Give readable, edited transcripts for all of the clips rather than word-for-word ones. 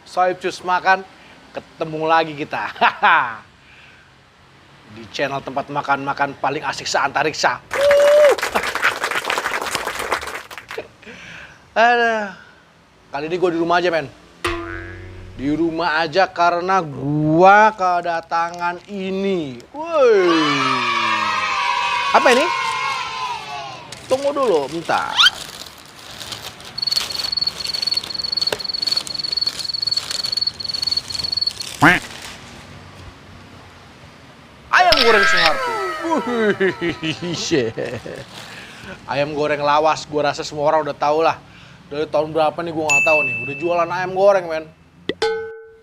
Soib Cus Makan, ketemu lagi kita. Di channel tempat makan-makan paling asik seantariksa. Aduh. Kali ini gue di rumah aja, men. Di rumah aja karena gua kedatangan ini. Woi. Apa ini? Tunggu dulu, bentar. Ayam goreng Soeharto. Ayam goreng lawas, gua rasa semua orang udah tahu lah. Dari tahun berapa nih gua nggak tahu nih. Udah jualan ayam goreng, men.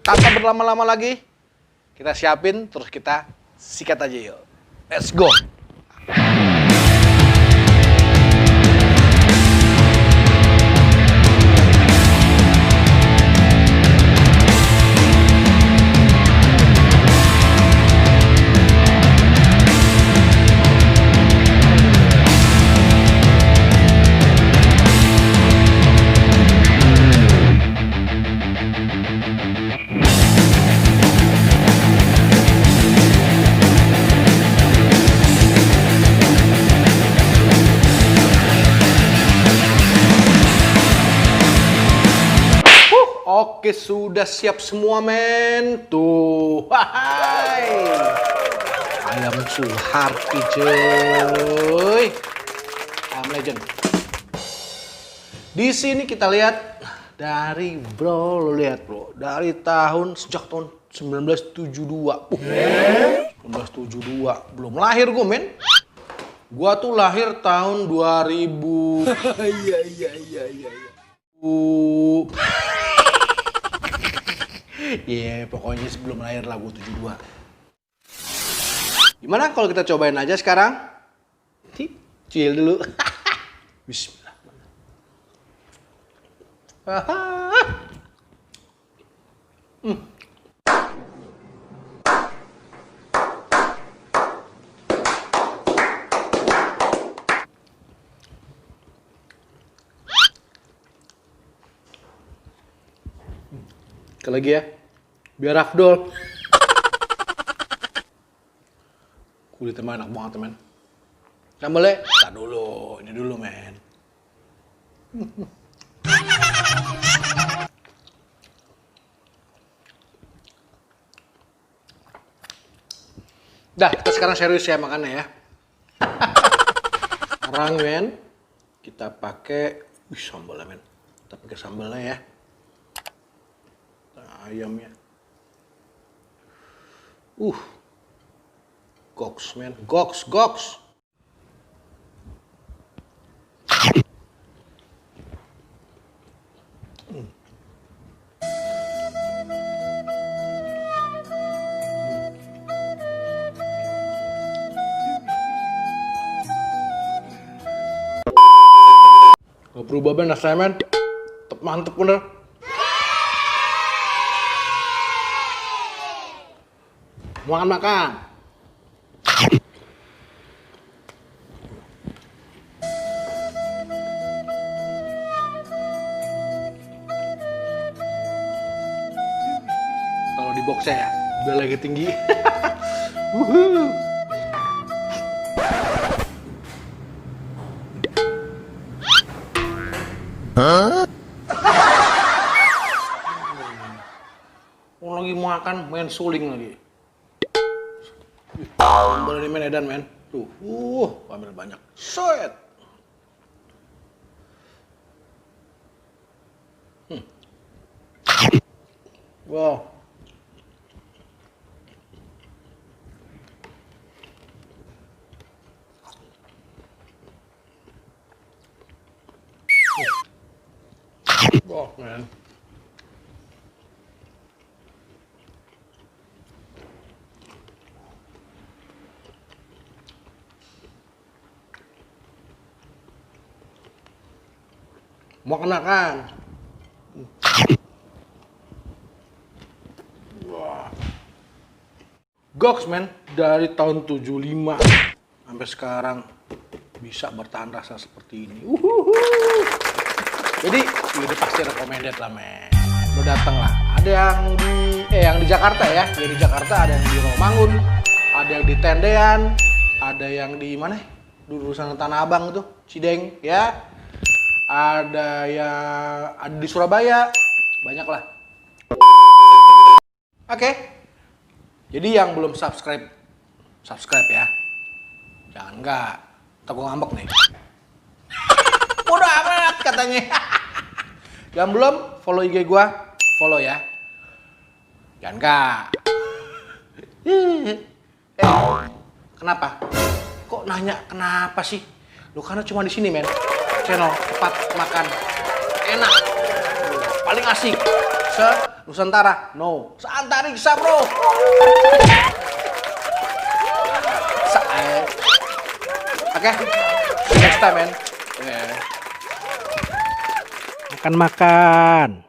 Tanpa berlama-lama lagi, kita siapin terus kita sikat aja yuk. Let's go. Oke, sudah siap semua, men. Tuh, hai. Ayam Soeharto, cuy. Ayam legend. Di sini kita lihat dari bro, lo lihat bro, dari sejak tahun 1972. 1972, belum lahir gue, men. Gua tuh lahir tahun 2000. Iya. Iya, pokoknya sebelum lahir lah gue 72. Gimana kalau kita cobain aja sekarang? Cuil dulu. Bismillah. Sekali lagi ya, biar Afdol. Kulitnya enak banget, men. Sambalnya, tak dulu, ini dulu, men. Dah, kita sekarang serius ya makannya ya. Sekarang, men, kita pakai, sambalnya, men. Kita pakai sambalnya ya. Ayamnya. Goks, men. Goks. Gak berubah, ben, rasanya, men. Mantep bener. Makan. Kalau di box saya udah lagi tinggi. Lagi makan main suling lagi. Berani main edan, men. Tuh, ambil banyak. Set. Wow. Wow, man. Mau kenakan. Wah. Goks, men, dari tahun 75 sampai sekarang bisa bertahan rasa seperti ini. Jadi ini pasti recommended lah, men. Lo dateng lah. Ada yang di Jakarta ya. Ya di Jakarta ada yang di Romangun, ada yang di Tendean, ada yang di mana? Dulu sana Tanah Abang tuh, Cideng ya. Ada yang ada di Surabaya. Banyak lah. Oke. Jadi yang belum subscribe ya. Jangan enggak. Ntar gua ngambek nih. Udah amat katanya. Yang belum follow IG gua, follow ya. Jangan enggak. Kenapa? Kok nanya kenapa sih? Lu karena cuma di sini men. Channel tempat makan enak. Paling asik. Nusantara. No. Seantariksa, bro. Oke. Next time, man. Makan-makan.